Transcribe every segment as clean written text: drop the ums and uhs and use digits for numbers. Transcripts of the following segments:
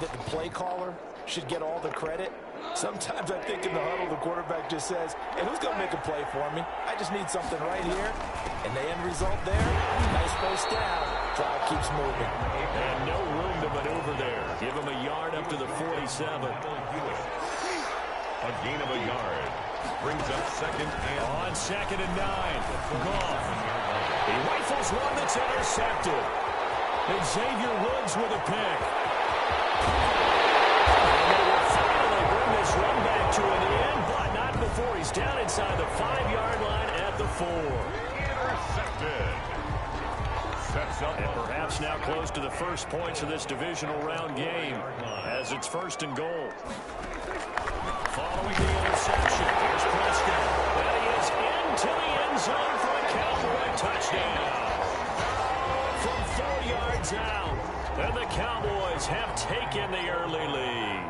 that the play caller should get all the credit? Sometimes I think in the huddle, the quarterback just says, hey, who's going to make a play for me? I just need something right here. And the end result there, nice first down. Drive keeps moving. And no room to maneuver there. Give him a yard up to the 47. A gain of a yard. Brings up second and... On 2nd and 9. Goff. He rifles one that's intercepted. And Xavier Woods with a pick. And they will finally bring this run back to an end, but not before he's down inside the 5-yard line at the 4. Intercepted. Sets up. And perhaps now close to the first points of this divisional round game as it's 1st and goal. Following the interception, here's Prescott. And he is into the end zone for a Cowboy touchdown. From 4 yards out, and the Cowboys have taken the early lead.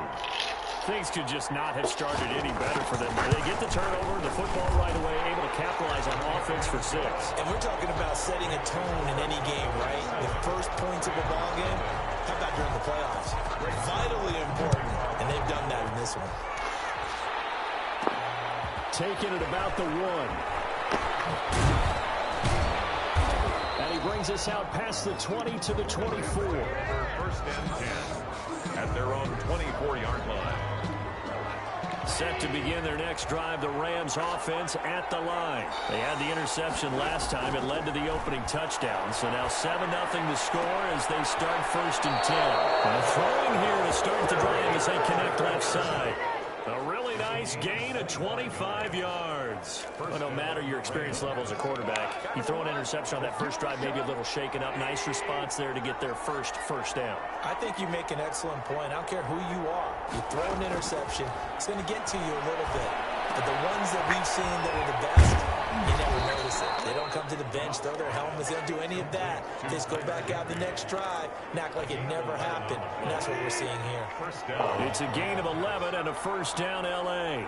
Things could just not have started any better for them. They get the turnover, the football right away, able to capitalize on offense for 6. And we're talking about setting a tone in any game, right? The first points of a ball game, how about during the playoffs? Vitally important, and they've done that in this one. Taking it about the 1. And he brings us out past the 20 to the 24. 1st and 10 at their own 24-yard line. Set to begin their next drive, the Rams offense at the line. They had the interception last time. It led to the opening touchdown. So now 7-0 the score as they start 1st and 10. And throwing here to start the drive as they connect left side. A really nice gain of 25 yards. Well, no matter your experience level as a quarterback, you throw an interception on that first drive, maybe a little shaken up. Nice response there to get their first down. I think you make an excellent point. I don't care who you are. You throw an interception, it's going to get to you a little bit. But the ones that we've seen that are the best, you never notice it. They don't come to the bench, throw their helmets, they don't do any of that. They just go back out the next drive and act like it never happened. And that's what we're seeing here. First down. It's a gain of 11 and a 1st down, L.A.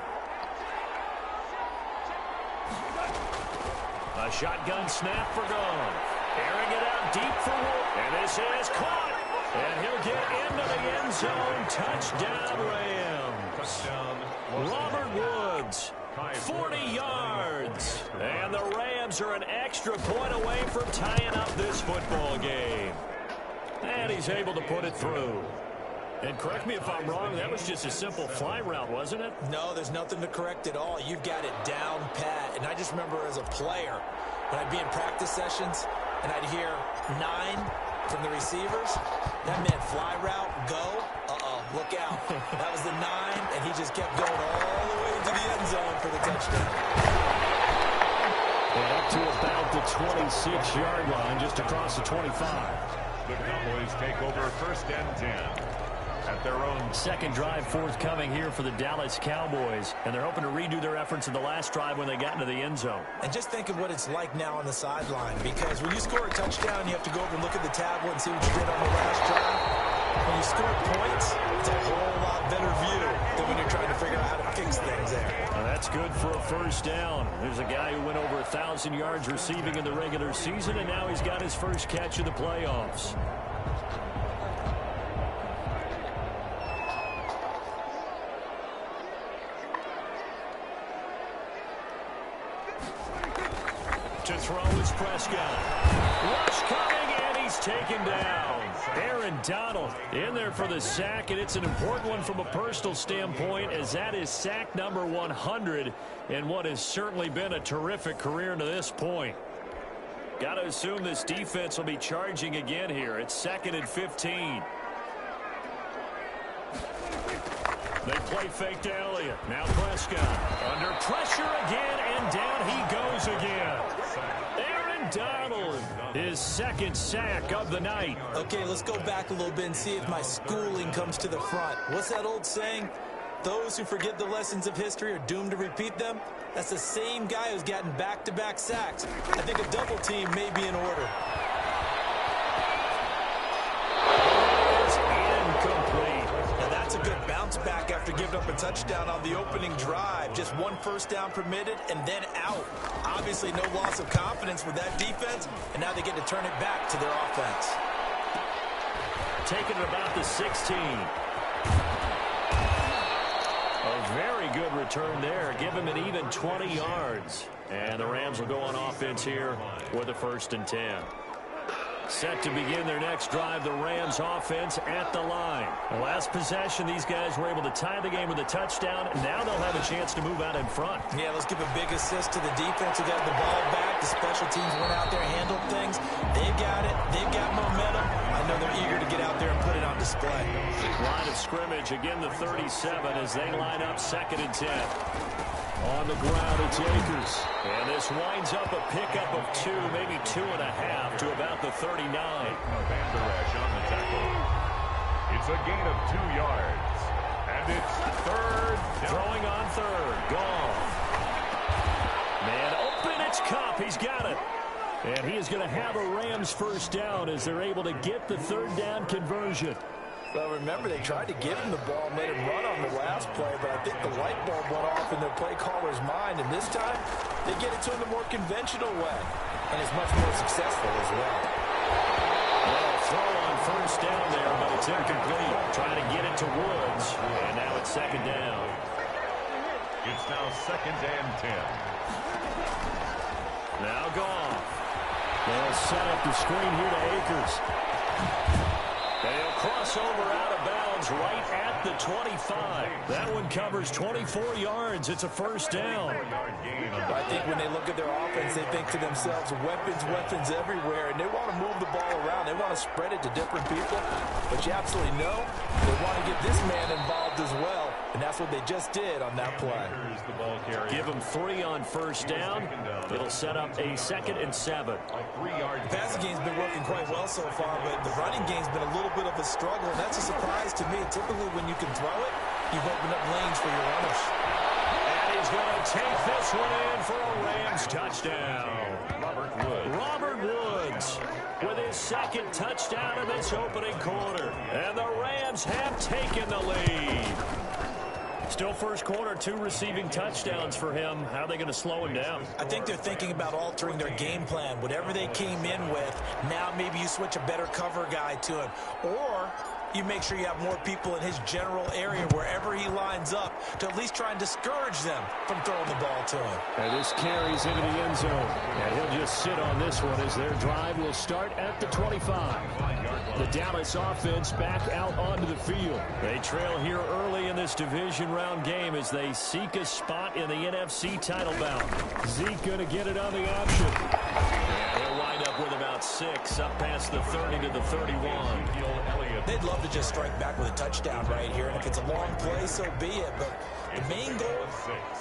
A shotgun snap for Goff. Airing it out deep for Wood. And this is caught. And he'll get into the end zone. Touchdown, Rams. Touchdown. Robert Woods, 40 yards. And the Rams are an extra point away from tying up this football game. And he's able to put it through. And correct me if I'm wrong, that was just a simple fly route, wasn't it? No, there's nothing to correct at all. You've got it down pat. And I just remember as a player, when I'd be in practice sessions and I'd hear 9 from the receivers, that meant fly route, go. Look out. That was the 9, and he just kept going all the way into the end zone for the touchdown. And up to about the 26-yard line, just across the 25. The Cowboys take over 1st and 10 at their own. 2nd drive forthcoming here for the Dallas Cowboys, and they're hoping to redo their efforts in the last drive when they got into the end zone. And just think of what it's like now on the sideline, because when you score a touchdown, you have to go over and look at the tablet and see what you did on the last drive. When you score points, it's a whole lot better view than when you're trying to figure out how to fix things there. Well, that's good for a 1st down. There's a guy who went over 1,000 yards receiving in the regular season, and now he's got his first catch of the playoffs. To throw is Prescott. Rush coming, and he's taken down. Aaron Donald in there for the sack, and it's an important one from a personal standpoint, as that is sack number 100 in what has certainly been a terrific career to this point. Got to assume this defense will be charging again here. It's 2nd and 15. They play fake to Elliott. Now Prescott under pressure again, and down he goes again. Aaron Donald, his 2nd sack of the night. Okay, let's go back a little bit and see if my schooling comes to the front. What's that old saying? Those who forget the lessons of history are doomed to repeat them. That's the same guy who's gotten back-to-back sacks. I think a double team may be in order. That's a good bounce back after giving up a touchdown on the opening drive. Just 1 first down permitted and then out. Obviously no loss of confidence with that defense, and now they get to turn it back to their offense. Taking it about the 16. A very good return there. Give him an even 20 yards. And the Rams will go on offense here with a 1st and 10. Set to begin their next drive, the Rams offense at the line. Last possession, these guys were able to tie the game with a touchdown. Now they'll have a chance to move out in front. Yeah, let's give a big assist to the defense who got the ball back. The special teams went out there, handled things. They've got it. They've got momentum. I know they're eager to get out there and put it on display. Line of scrimmage, again the 37 as they line up 2nd and 10. On the ground, it's Akers. And this winds up a pickup of 2, maybe 2.5 to about the 39. Van Der Esch on the tackle. It's a gain of 2 yards. And it's 3rd down. Throwing on 3rd. Gone. Man open, it's Cup. He's got it. And he is going to have a Rams 1st down as they're able to get the 3rd down conversion. Well, remember, they tried to give him the ball and let him run on the last play, but I think the light bulb went off in their play caller's mind, and this time they get it to him the more conventional way, and it's much more successful as well. Well, throw on 1st down there, but it's incomplete. Trying to get it to Woods, and now it's 2nd down. It's now 2nd and 10. Now gone. They'll set up the screen here to Akers. They'll cross over out of bounds right at the 25. That one covers 24 yards. It's a 1st down. I think when they look at their offense, they think to themselves, weapons everywhere, and they want to move the ball around. They want to spread it to different people, but you absolutely know they want to get this man involved as well, and that's what they just did on that play. Give them 3 on 1st down. It'll set up a 2nd and 7. The passing game's been working quite well so far, but the running game's been a little bit of a struggle, and that's a surprise to me. Typically, when you can throw it, you've opened up lanes for your runners. And he's going to take this one in for a Rams touchdown. Robert Woods with his 2nd touchdown in this opening quarter. And the Rams have taken the lead. Still 1st quarter, 2 receiving touchdowns for him. How are they going to slow him down? I think they're thinking about altering their game plan. Whatever they came in with, now maybe you switch a better cover guy to him. Or you make sure you have more people in his general area wherever he lines up to at least try and discourage them from throwing the ball to him. And this carries into the end zone. And he'll just sit on this one as their drive will start at the 25. The Dallas offense back out onto the field. They trail here early in this division round game as they seek a spot in the NFC title bout. Zeke going to get it on the option. And he'll wind up with about 6 up past the 30 to the 31. They'd love to just strike back with a touchdown right here, and if it's a long play, so be it. But the main goal,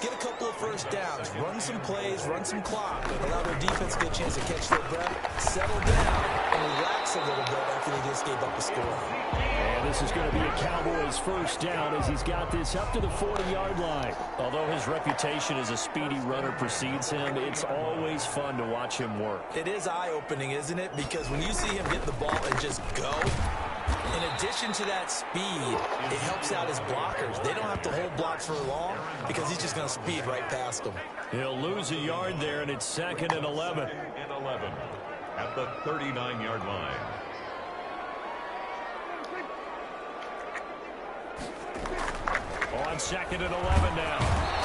get a couple of 1st downs, run some plays, run some clock, allow their defense to get a chance to catch their breath, settle down, and relax a little bit after they just gave up a score. And this is going to be a Cowboys 1st down as he's got this up to the 40-yard line. Although his reputation as a speedy runner precedes him, it's always fun to watch him work. It is eye-opening, isn't it? Because when you see him get the ball and just go, in addition to that speed, it helps out his blockers. They don't have to hold blocks for long because he's just going to speed right past them. He'll lose a yard there, and it's 2nd and 11. 2nd and 11 at the 39-yard line. On 2nd and 11 now.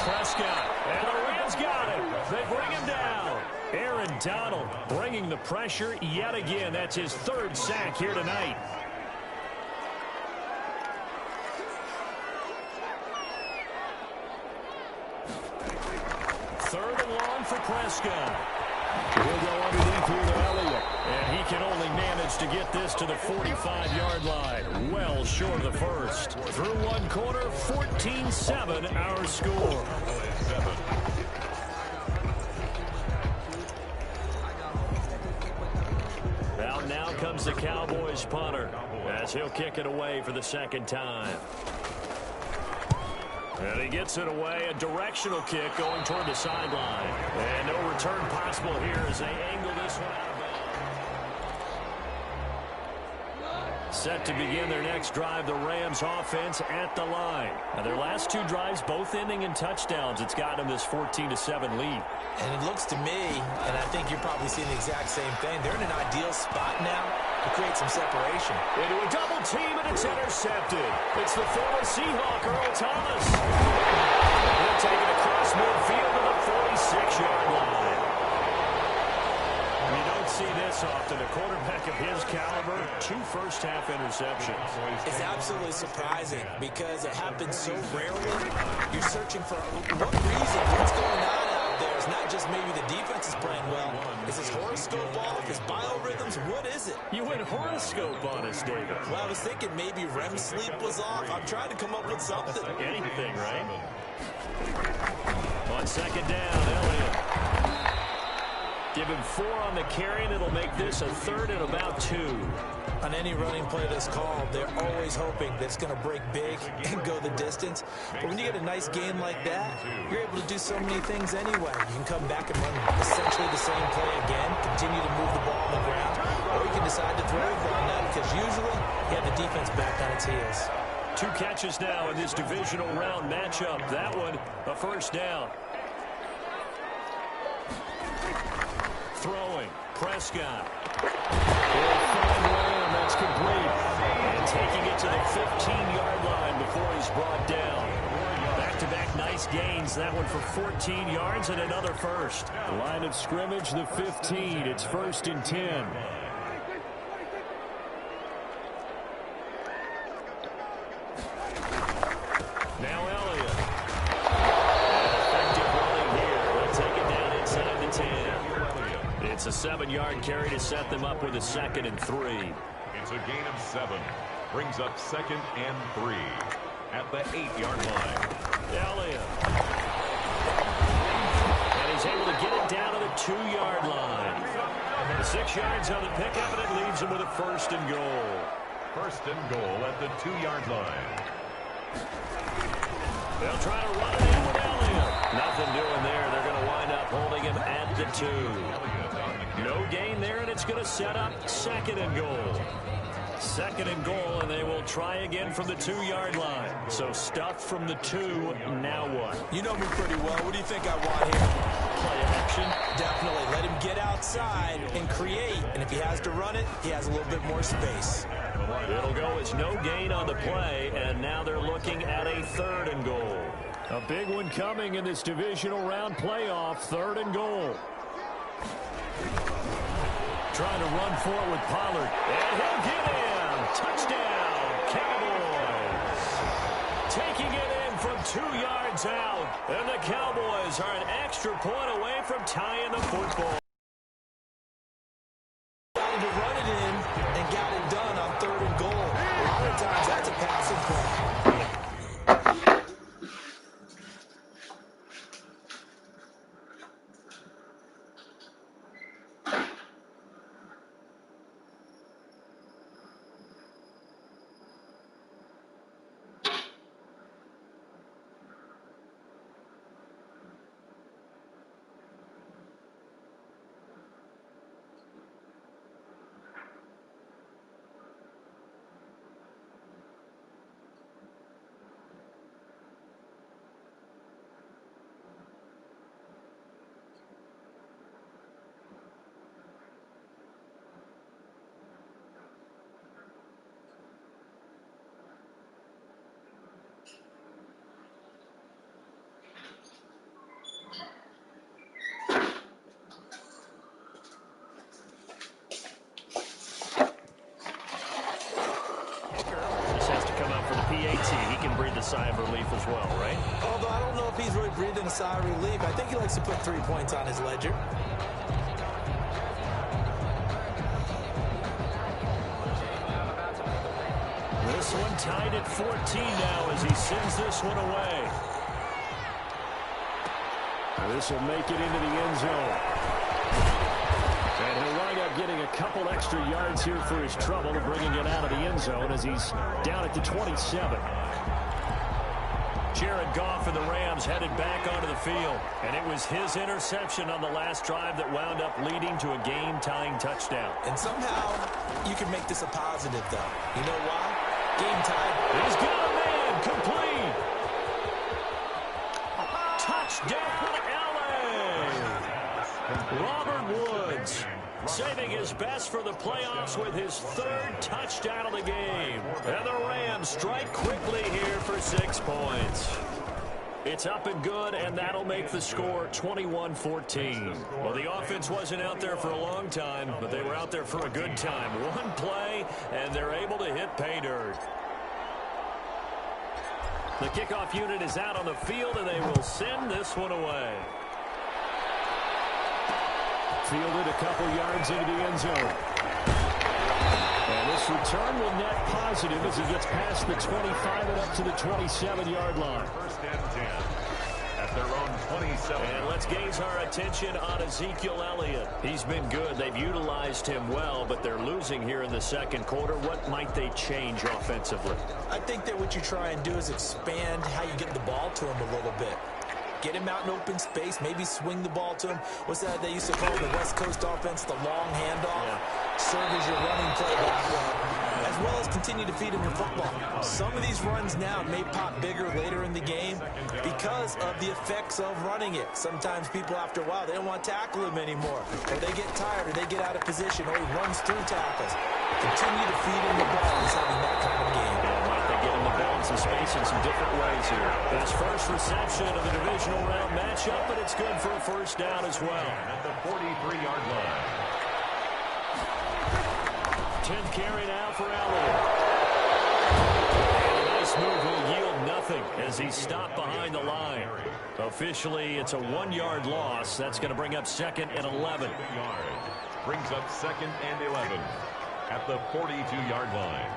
Prescott, and the Rams got it. They bring him down. Aaron Donald bringing the pressure yet again. That's his 3rd sack here tonight. 3rd and long for Prescott. He'll go underneath here to Elliott. And he can only manage to get this to the 45-yard line. Well short of the 1st. Through 1 quarter, 14-7 our score. Now comes the Cowboys punter as he'll kick it away for the 2nd time. And he gets it away, a directional kick going toward the sideline. And no return possible here as they angle this one out of bounds. Set to begin their next drive, the Rams offense at the line. Now, their last two drives, both ending in touchdowns. It's gotten them this 14-7 lead. And it looks to me, and I think you're probably seeing the exact same thing, they're in an ideal spot now to create some separation. Into a double team, and it's intercepted. It's the former Seahawk, Earl Thomas. He'll take it across midfield to the 46-yard line. You don't see this often. A quarterback of his caliber, 2 first-half interceptions. It's absolutely surprising because it happens so rarely. You're searching for what reason, what's going on out there. It's not just maybe the defense is playing well. Is his horoscope off? His biorhythms? What is it? You went horoscope on us, David. Well, I was thinking maybe REM sleep was off. I'm trying to come up with something. Anything, right? On second down, Elliott. Give him 4 on the carry, and it'll make this a 3rd and about 2. On any running play that's called, they're always hoping that it's going to break big and go the distance. But when you get a nice game like that, you're able to do so many things anyway. You can come back and run essentially the same play again, continue to move the ball on the ground, or you can decide to throw the ball now because usually you have the defense back on its heels. 2 catches now in this divisional round matchup. That one, a first down. Throwing, Prescott. He'll find Lamb, that's complete. And taking it to the 15-yard line before he's brought down. Back-to-back nice gains. That one for 14 yards and another first. Line of scrimmage, the 15. It's 1st and 10. Now Elliott. Effective running here. They'll take it down inside the 10. It's a 7-yard carry to set them up with a 2nd and 3. It's a gain of 7. Brings up 2nd and 3 at the 8-yard line. Elliott. And he's able to get it down to the 2-yard line. The 6 yards on the pickup, and it leaves him with a 1st and goal. 1st and goal at the 2-yard line. They'll try to run it in with Elliott. Nothing doing there. They're going to wind up holding him at the 2. No gain there, and it's going to set up 2nd and goal. 2nd and goal, and they will try again from the 2-yard line. So stuffed from the 2, now what? You know me pretty well. What do you think I want here? Play action. Definitely. Let him get outside and create. And if he has to run it, he has a little bit more space. It'll go as no gain on the play, and now they're looking at a 3rd and goal. A big one coming in this divisional round playoff, 3rd and goal. Trying to run for it with Pollard. And he'll get in. Touchdown, Cowboys. Taking it in from 2 yards out. And the Cowboys are an extra point away from tying the football. Trying to run it in and got it done on 3rd and goal. A lot of times that's a passing play. He can breathe a sigh of relief as well, right? Although I don't know if he's really breathing a sigh of relief. I think he likes to put 3 points on his ledger. This one tied at 14 now as he sends this one away. This will make it into the end zone. And he'll wind up getting a couple extra yards here for his trouble and bringing it out of the end zone as he's down at the 27. Jared Goff and the Rams headed back onto the field. And it was his interception on the last drive that wound up leading to a game-tying touchdown. And somehow you can make this a positive, though. You know why? Game tied. He's got a man. Complete. Touchdown, L.A. Robert Woods saving his best for the playoffs with his third touchdown of the game. And the Rams strike quickly here for 6 points. It's up and good, and that'll make the score 21-14. Well, the offense wasn't out there for a long time, but they were out there for a good time. One play, and they're able to hit pay dirt. The kickoff unit is out on the field, and they will send this one away. Fielded a couple yards into the end zone. And this return will net positive as he gets past the 25 and up to the 27-yard line. First and 10 at their own 27. And let's gaze our attention on Ezekiel Elliott. He's been good. They've utilized him well, but they're losing here in the second quarter. What might they change offensively? I think that what you try and do is expand how you get the ball to him a little bit. Get him out in open space, maybe swing the ball to him. What's that they used to call the West Coast offense, the long handoff? Yeah. Serve as your running play that way, as well as continue to feed him the football. Some of these runs now may pop bigger later in the game because of the effects of running it. Sometimes people, after a while, they don't want to tackle him anymore, or they get tired, or they get out of position, or he runs through tackles. Continue to feed him the ball. He's having that kind of game. Get him the ball in some space in some different ways here. His first reception of the divisional round matchup, but it's good for a first down as well. At the 43-yard line. 10th carry now for Elliott. And a nice move will yield nothing as he's stopped behind the line. Officially, it's a 1-yard loss. That's going to bring up 2nd and 11. Brings up 2nd and 11 at the 42-yard line.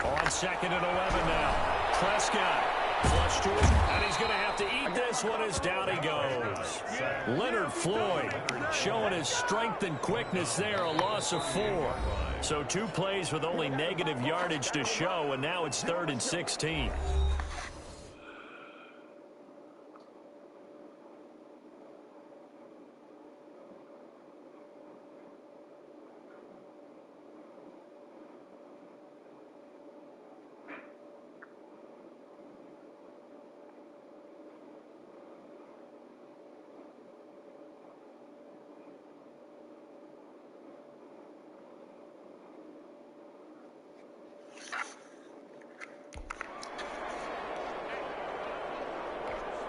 On 2nd and 11 now. Prescott flush to him, and he's going to have to eat this one as down he goes. Leonard Floyd showing his strength and quickness there, a loss of 4. So 2 plays with only negative yardage to show, and now it's 3rd and 16.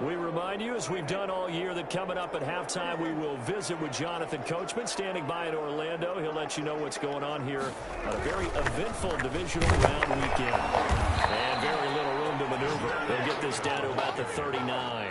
We remind you, as we've done all year, that coming up at halftime, we will visit with Jonathan Coachman, standing by in Orlando. He'll let you know what's going on here on a very eventful divisional round weekend. And very little room to maneuver. They'll get this down to about the 39.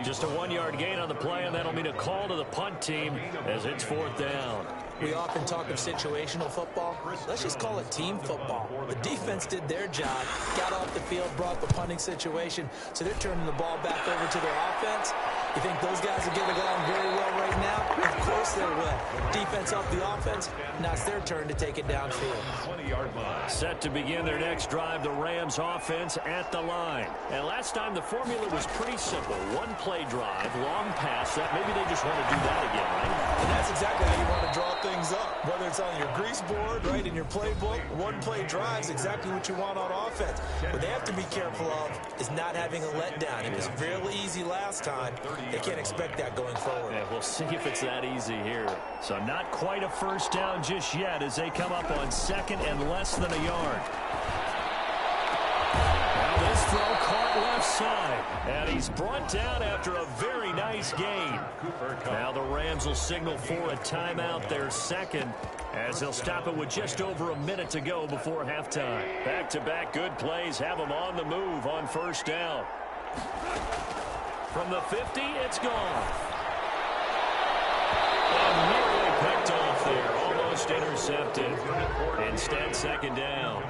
Just a 1-yard gain on the play, and that'll mean a call to the punt team as it's 4th down. We often talk of situational football. Let's just call it team football. The defense did their job, got off the field, brought the punting situation, so they're turning the ball back over to their offense. You think those guys will get along very well right now? Of course they will. Defense off the offense, now it's their turn to take it downfield. 20-yard line. Set to begin their next drive, the Rams offense at the line. And last time the formula was pretty simple. 1-play drive, long pass. That maybe they just want to do that again, right? And that's exactly how you want to draw things up. Whether it's on your grease board, right, in your playbook, 1-play drives exactly what you want on offense. What they have to be careful of is not having a letdown. It was really easy last time. They can't expect that going forward. Yeah, we'll see if it's that easy here. So not quite a first down just yet as they come up on 2nd and less than a yard. Now this throw caught left side. And he's brought down after a very nice gain. Now the Rams will signal for a timeout, their 2nd, as they'll stop it with just over a minute to go before halftime. Back-to-back good plays have them on the move on first down. From the 50, it's gone. And nearly picked off there, almost intercepted. Instead, 2nd down.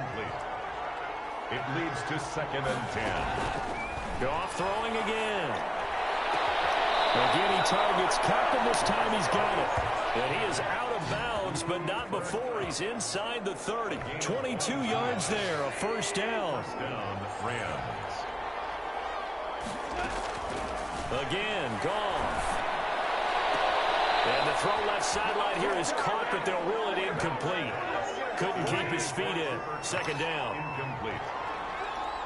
It leads to 2nd and 10. Goff throwing again. Again, he targets Cup, and this time he's got it. And he is out of bounds, but not before he's inside the 30. 22 yards there, a first down. Rams. Again, Goff. And the throw left sideline here is caught, but they'll rule it incomplete. Couldn't keep his feet in. Second down. Incomplete.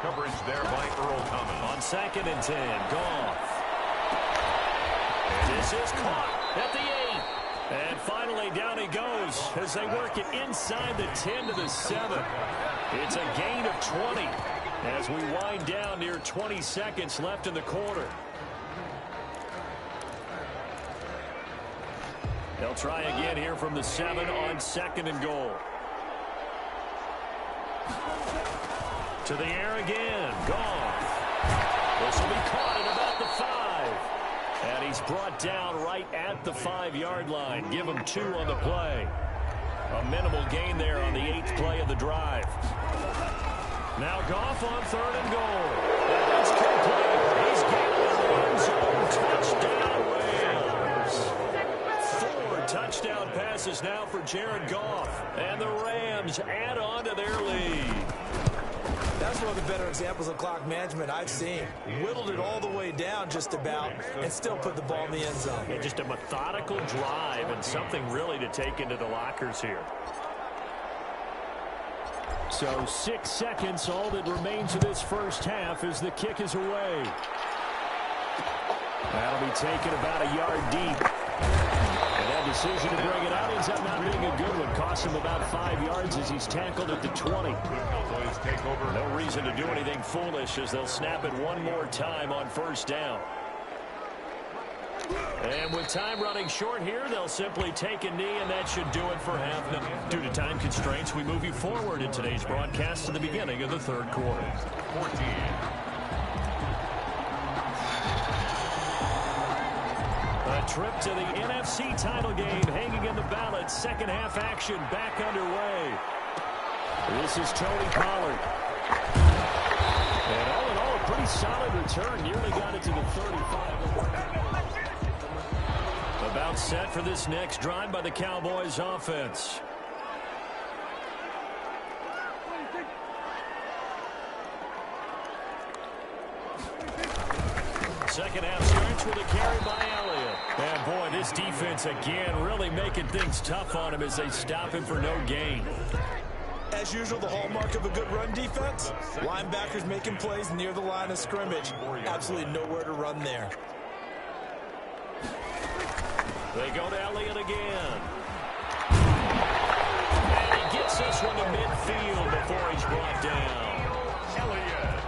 Coverage there by Earl Thomas. On 2nd and 10, Goff. And this is caught at the 8. And finally down he goes as they work it inside the 10 to the 7. It's a gain of 20 as we wind down near 20 seconds left in the quarter. They'll try again here from the 7 on 2nd and goal. To the air again. Goff. This will be caught at about the 5. And he's brought down right at the 5-yard line. Give him 2 on the play. A minimal gain there on the 8th play of the drive. Now Goff on 3rd and goal. That's complete. He's getting the end zone. Touchdown Rams. 4 touchdown passes now for Jared Goff. And the Rams add on to their lead. That's one of the better examples of clock management I've seen. Whittled it all the way down just about and still put the ball in the end zone. Yeah, just a methodical drive and something really to take into the lockers here. So 6 seconds, all that remains of this first half as the kick is away. That'll be taken about a yard deep. And that decision to bring it out ends up not being a good one. Costs him about 5 yards as he's tackled at the 20. No reason to do anything foolish as they'll snap it one more time on first down. And with time running short here, they'll simply take a knee, and that should do it for half. Now, due to time constraints, we move you forward in today's broadcast to the beginning of the third quarter. 14. A trip to the NFC title game hanging in the balance. Second half action back underway. This is Tony Pollard. And all in all, a pretty solid return. Nearly got it to the 35. About set for this next drive by the Cowboys offense. Second half starts with a carry by Elliott. And boy, this defense again really making things tough on him as they stop him for no gain. As usual, the hallmark of a good run defense, linebackers making plays near the line of scrimmage. Absolutely nowhere to run there. They go to Elliott again. And he gets this one to midfield before he's brought down. Elliott.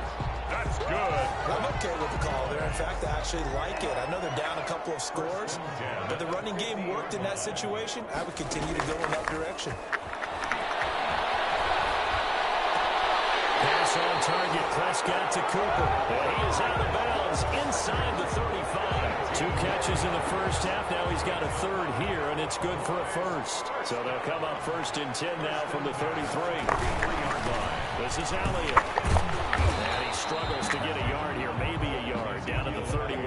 That's good. I'm okay with the call there. In fact, I actually like it. I know they're down a couple of scores, but the running game worked in that situation. I would continue to go in that direction. Pass on target, Prescott to Cooper. And he is out of bounds inside the 35. 2 catches in the first half. Now he's got a 3rd here, and it's good for a first. So they'll come up 1st and 10 now from the 33. 3-yard line. This is Elliott. And he struggles to get a yard here, maybe a yard, down to the 31.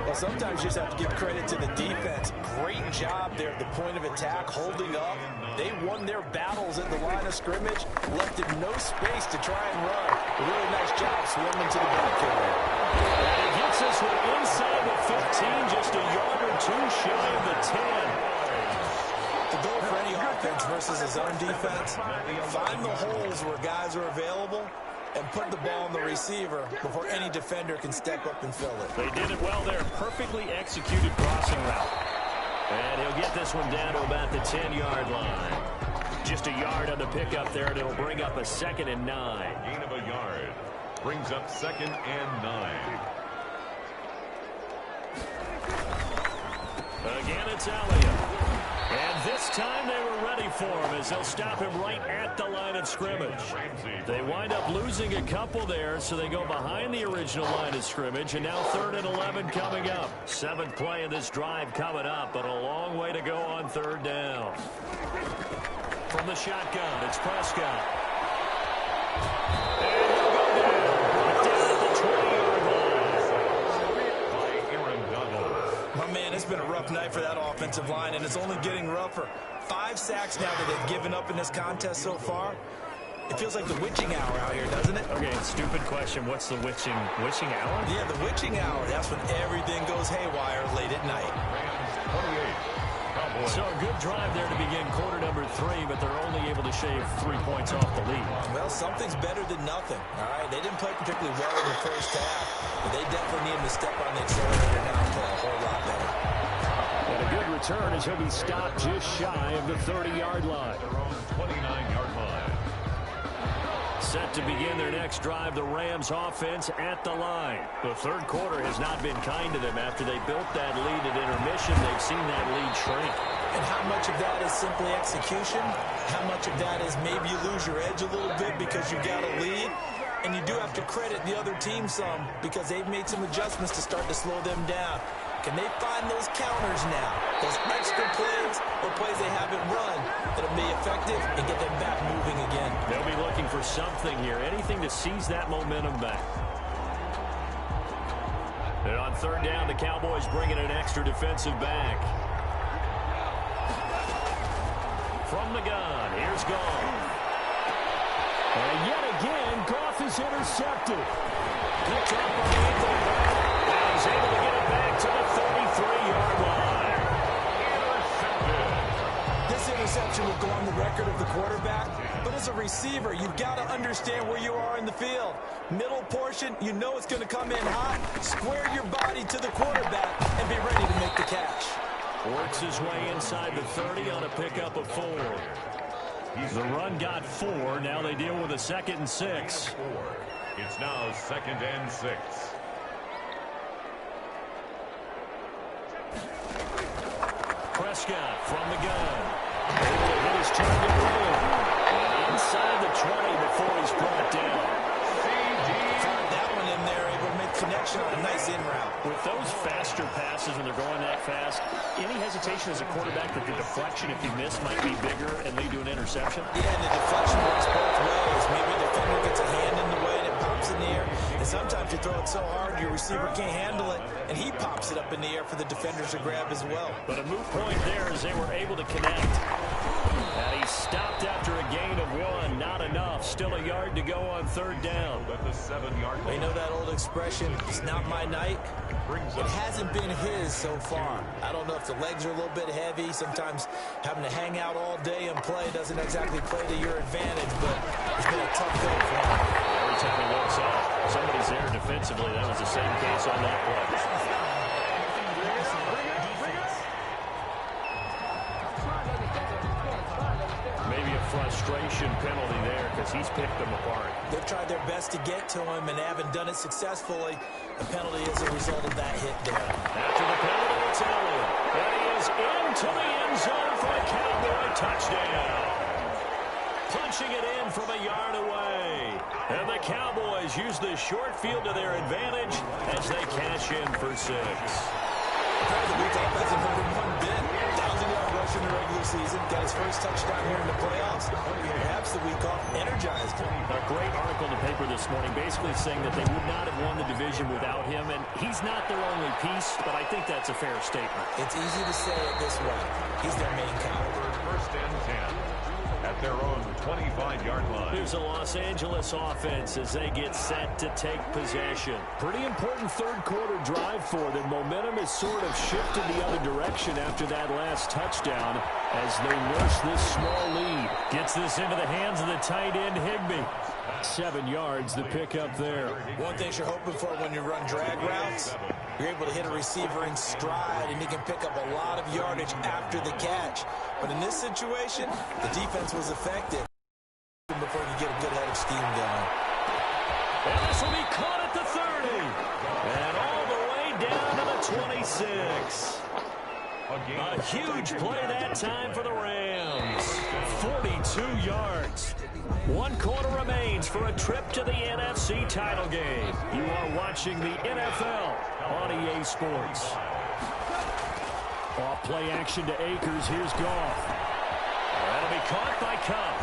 Well, sometimes you just have to give credit to the defense. Great job there at the point of attack, holding up. They won their battles at the line of scrimmage, left it no space to try and run. A really nice job swimming to the back area. And he gets this one inside the 15, just a yard or 2 shy of the 10. The goal for any offense versus his own defense, find the holes where guys are available and put the ball on the receiver before any defender can step up and fill it. They did it well there. Perfectly executed crossing route. And he'll get this one down to about the 10-yard line. Just a yard on the pickup there, and it'll bring up a 2nd and 9. Gain of a yard. Brings up 2nd and 9. Again, it's Elliott. And this time they were ready for him as they'll stop him right at the line of scrimmage. They wind up losing a couple there, so they go behind the original line of scrimmage, and now 3rd and 11 coming up. 7th play of this drive coming up, but a long way to go on 3rd down. From the shotgun, it's Prescott. And he'll go down at the 20-yard line. been a rough night for that offensive line, and it's only getting rougher. 5 sacks now that they've given up in this contest so far. It feels like the witching hour out here, doesn't it? Okay, stupid question. What's the witching hour? Yeah, the witching hour. That's when everything goes haywire late at night. So a good drive there to begin quarter number 3, but they're only able to shave 3 points off the lead. Well, something's better than nothing, all right? They didn't play particularly well in the first half, but they definitely need him to step on the accelerator now and play a whole lot better. And a good return as he'll be stopped just shy of the 30-yard line. Their own 29-yard line. Set to begin their next drive, the Rams offense at the line. The third quarter has not been kind to them. After they built that lead at intermission, they've seen that lead shrink. And how much of that is simply execution? How much of that is maybe you lose your edge a little bit because you got a lead? And you do have to credit the other team some because they've made some adjustments to start to slow them down. Can they find those counters now, those extra plays or plays they haven't run that'll be effective and get them back moving again? They'll be looking for something here, anything to seize that momentum back. And on third down, the Cowboys bring in an extra defensive back. From the gun, here's Goff. And yet again, Goff is intercepted. Picked up on the ankle. And he's able to get it back to the 33-yard line. This interception will go on the record of the quarterback, but as a receiver, you've got to understand where you are in the field. Middle portion, you know it's going to come in hot. Square your body to the quarterback and be ready to make the catch. Works his way inside the 30 on a pickup of 4. The run got 4. Now they deal with a 2nd and 6. It's now 2nd and 6. Prescott from the gun. Able to hit his target early. And inside the 20 before he's brought down. Fired that one in there, able to make connection on a nice in route. With those faster passes when they're going that fast, any hesitation as a quarterback that the deflection, if you miss, might be bigger and lead to an interception? Yeah, and the deflection works both ways. Maybe a defender gets a hand in the way and it pops in the air. And sometimes you throw it so hard your receiver can't handle it, and he pops it up in the air for the defenders to grab as well. But a moot point there as they were able to connect. And he stopped after a gain of 1. Not enough. Still a yard to go on third down. At the 7-yard line. You know that old expression, it's not my night? It hasn't been his so far. I don't know if the legs are a little bit heavy. Sometimes having to hang out all day and play doesn't exactly play to your advantage, but it's been a tough go for him. Every time he looks up, somebody's there defensively. That was the same case on that play. Maybe a frustration penalty there because he's picked them apart. They've tried their best to get to him and haven't done it successfully. A penalty is a result of that hit there. After the penalty, it's Elliott. And he is into the end zone for a Cowboy touchdown. Punching it in from a yard away. And the Cowboys use the short field to their advantage as they cash in for 6. The week off hasn't hurt him one bit. 1,000-yard rush in the regular season. Got his first touchdown here in the playoffs. Perhaps the week off energized him. A great article in the paper this morning basically saying that they would not have won the division without him. And he's not their only piece, but I think that's a fair statement. It's easy to say it this way. He's their main caliber. 1st and 10. At their own 25-yard line. Here's the Los Angeles offense as they get set to take possession. Pretty important third quarter drive for them. Momentum has sort of shifted the other direction after that last touchdown as they nurse this small lead. Gets this into the hands of the tight end Higbee. 7 yards the pick up there. One thing you're hoping for when you run drag routes, you're able to hit a receiver in stride and he can pick up a lot of yardage after the catch. But in this situation, the defense was effective before you get a good head of steam going. And this will be caught at the 30. And all the way down to the 26. A huge play that time for the Rams. 42 yards. 1 quarter remains for a trip to the NFC title game. You are watching the NFL on EA Sports. Off play action to Akers. Here's Goff. That'll be caught by Cup.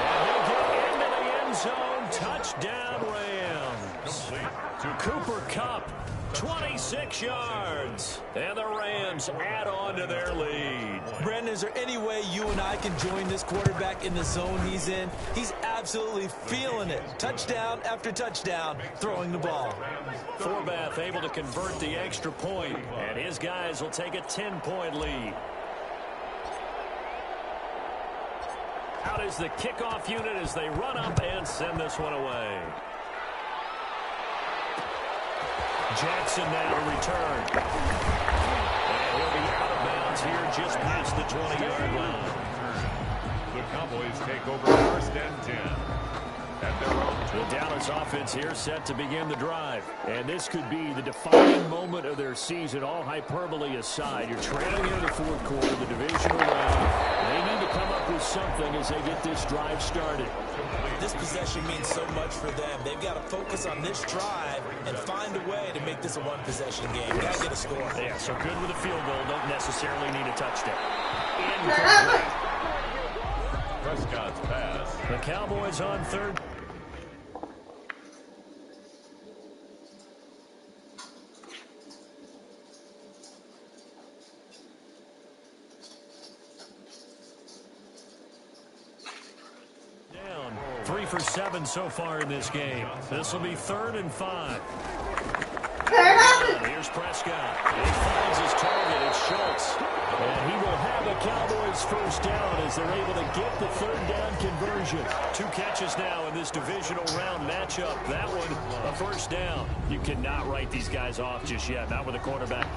And he'll get into the end zone. Touchdown, Rams. Rams. Cooper Kupp, 26 yards. And the Rams add on to their lead. Brandon, is there any way you and I can join this quarterback in the zone he's in? He's absolutely feeling it. Touchdown after touchdown, throwing the ball. Forbath able to convert the extra point, and his guys will take a 10-point lead. Out is the kickoff unit as they run up and send this one away. Jackson now to return. And he'll be out of bounds here just past the 20-yard line. The Cowboys take over 1st and 10. At their own. The Dallas offense here set to begin the drive. And this could be the defining moment of their season, all hyperbole aside. You're trailing in the 4th quarter, the divisional round. They need to come up with something as they get this drive started. This possession means so much for them. They've got to focus on this drive and find a way to make this a one-possession game. Got to get a score. Yeah, so good with a field goal. Don't necessarily need a touchdown. Incomplete. Prescott's pass. The Cowboys on 3rd. Down 3 for 7 so far in this game. This will be 3rd and 5. Here's Prescott. He finds his target. It's Schultz. And he will have the Cowboys 1st down as they're able to get the 3rd down conversion. 2 catches now in this divisional round matchup. That one, a 1st down. You cannot write these guys off just yet. Not with a quarterback.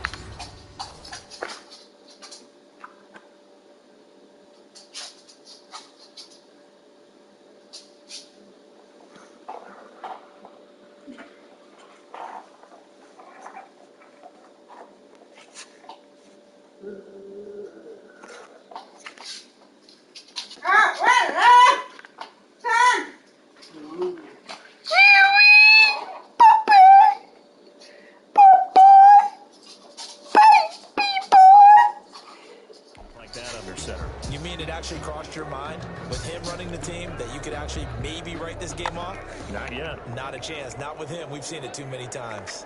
You mean it actually crossed your mind with him running the team that you could actually maybe write this game off? Not yet. Not a chance. Not with him. We've seen it too many times.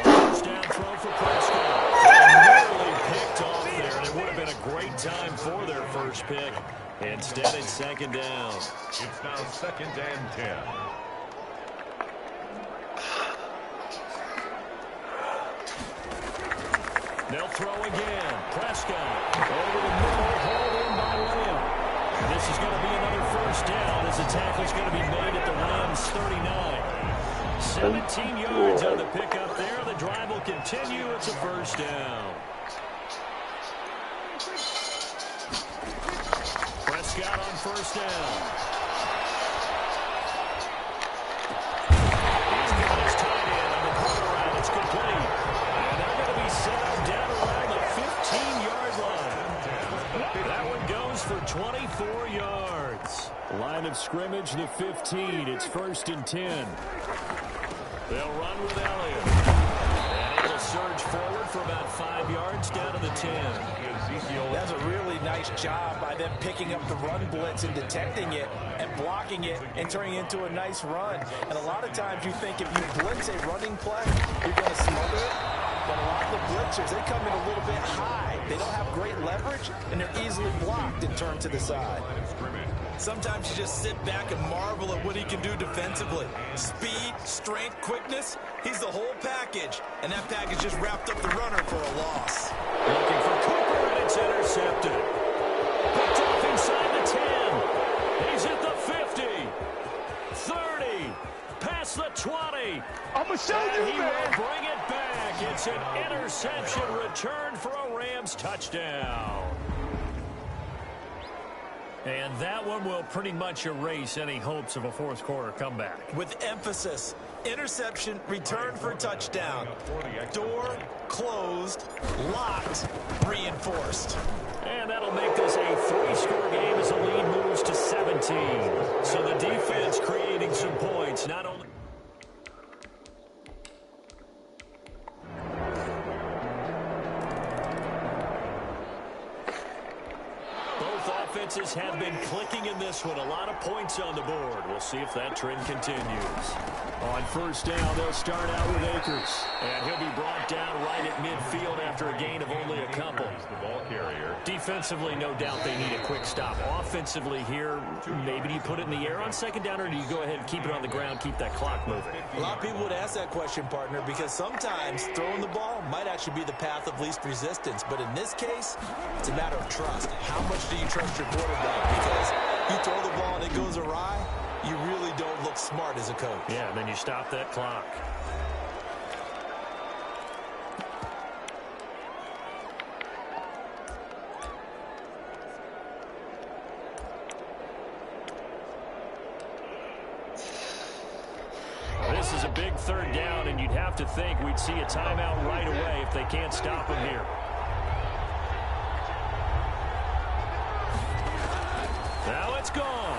Touchdown throw for Prescott. Nearly picked off there, and it would have been a great time for their first pick. Instead, it's 2nd down. It's now 2nd and 10. They'll throw again. Prescott over the middle, hauled in by Lamb. This is going to be another 1st down as the tackle's going to be made at the Rams' 39. 17 yards on the pickup there. The drive will continue. It's a 1st down. Prescott on 1st down. He's got his tight end on the corner route. It's complete. And they're going to be set up down around the 15-yard line. That one goes for 24 yards. Line of scrimmage, the 15. It's 1st and 10. They'll run with Elliott. And it'll surge forward for about 5 yards down to the 10. That's a really nice job by them picking up the run blitz and detecting it and blocking it and turning it into a nice run. And a lot of times you think if you blitz a running play, you're going to smother it. But a lot of the blitzers, they come in a little bit high. They don't have great leverage, and they're easily blocked and turned to the side. Sometimes you just sit back and marvel at what he can do defensively. Speed, strength, quickness, he's the whole package. And that package just wrapped up the runner for a loss. Looking for Cooper, and it's intercepted. Picked off inside the 10. He's at the 50. 30. Past the 20. I'm going to show and you, he man. will bring it back. It's an interception return for a Rams touchdown. And that one will pretty much erase any hopes of a 4th quarter comeback. With emphasis, interception, return for touchdown. Door closed, locked, reinforced. And that'll make this a 3-score game as the lead moves to 17. So the defense creating some points, not only... offenses have been clicking in this one. A lot of points on the board. We'll see if that trend continues. On first down, they'll start out with Akers. And he'll be brought down right at midfield after a gain of only a couple. The ball carrier. Defensively, no doubt they need a quick stop. Offensively here, maybe do you put it in the air on second down, or do you go ahead and keep it on the ground, keep that clock moving? A lot of people would ask that question, partner, because sometimes throwing the ball might actually be the path of least resistance. But in this case, it's a matter of trust. How much do you trust your quarterback? Because you throw the ball and it goes awry, you really don't look smart as a coach. Yeah, and then you stop that clock. This is a big third down, and you'd have to think we'd see a timeout right away if they can't stop him here. Now it's gone.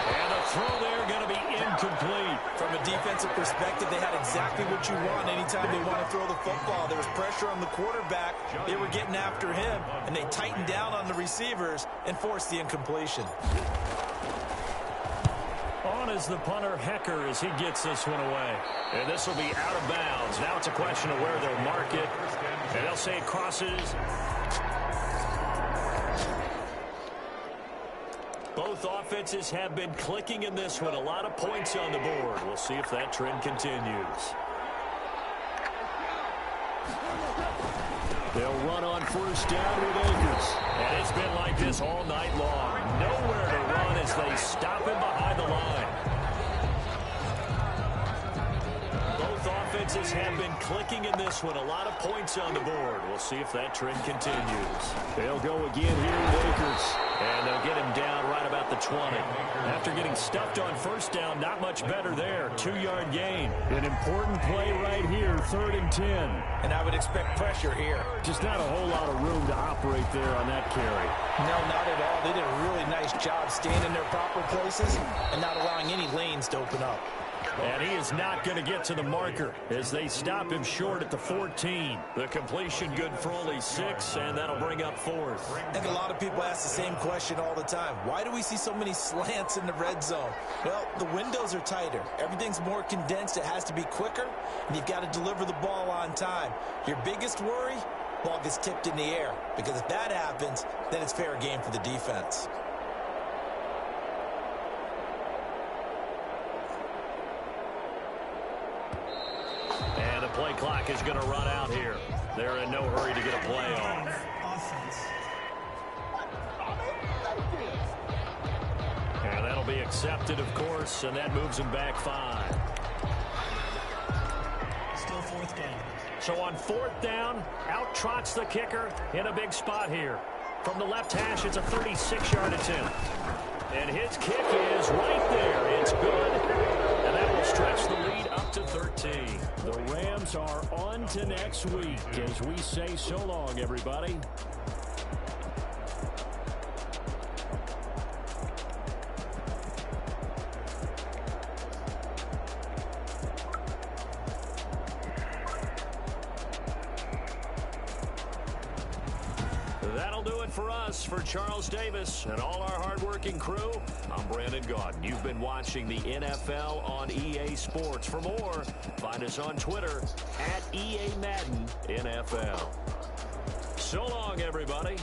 And the throw there going to be incomplete. From a defensive perspective, they had exactly what you want anytime they want to throw the football. There was pressure on the quarterback. They were getting after him, and they tightened down on the receivers and forced the incompletion. On is the punter, Hecker, as he gets this one away. And this will be out of bounds. Now it's a question of where they'll mark it. And they'll say it crosses. Both offenses have been clicking in this one. A lot of points on the board. We'll see if that trend continues. They'll run on first down with Akers. And it's been like this all night long. Nowhere to run as they stop him behind the line. Both offenses have been clicking in this one. A lot of points on the board. We'll see if that trend continues. They'll go again here with Akers. And they'll get him down right about the 20. After getting stuffed on first down, not much better there. 2-yard gain. An important play right here, 3rd and 10. And I would expect pressure here. Just not a whole lot of room to operate there on that carry. No, not at all. They did a really nice job staying in their proper places and not allowing any lanes to open up. And he is not going to get to the marker as they stop him short at the 14. The completion good for only 6, and that'll bring up 4th. I think a lot of people ask the same question all the time. Why do we see so many slants in the red zone? Well, the windows are tighter. Everything's more condensed. It has to be quicker, and you've got to deliver the ball on time. Your biggest worry? Ball gets tipped in the air, because if that happens, then it's fair game for the defense. And the play clock is going to run out here. They're in no hurry to get a play off. And that'll be accepted, of course, and that moves them back 5. Still 4th down. So on 4th down, out trots the kicker in a big spot here. From the left hash, it's a 36-yard attempt. And his kick is right there. It's good. And that will stretch the lead up to 13. The Rams are on to next week as we say so long, everybody. That'll do it for us. For Charles Davis and all our hardworking crew, I'm Brandon Gaudin. You've been watching the NFL on EA Sports. For more, find us on Twitter at EA Madden NFL. So long, everybody.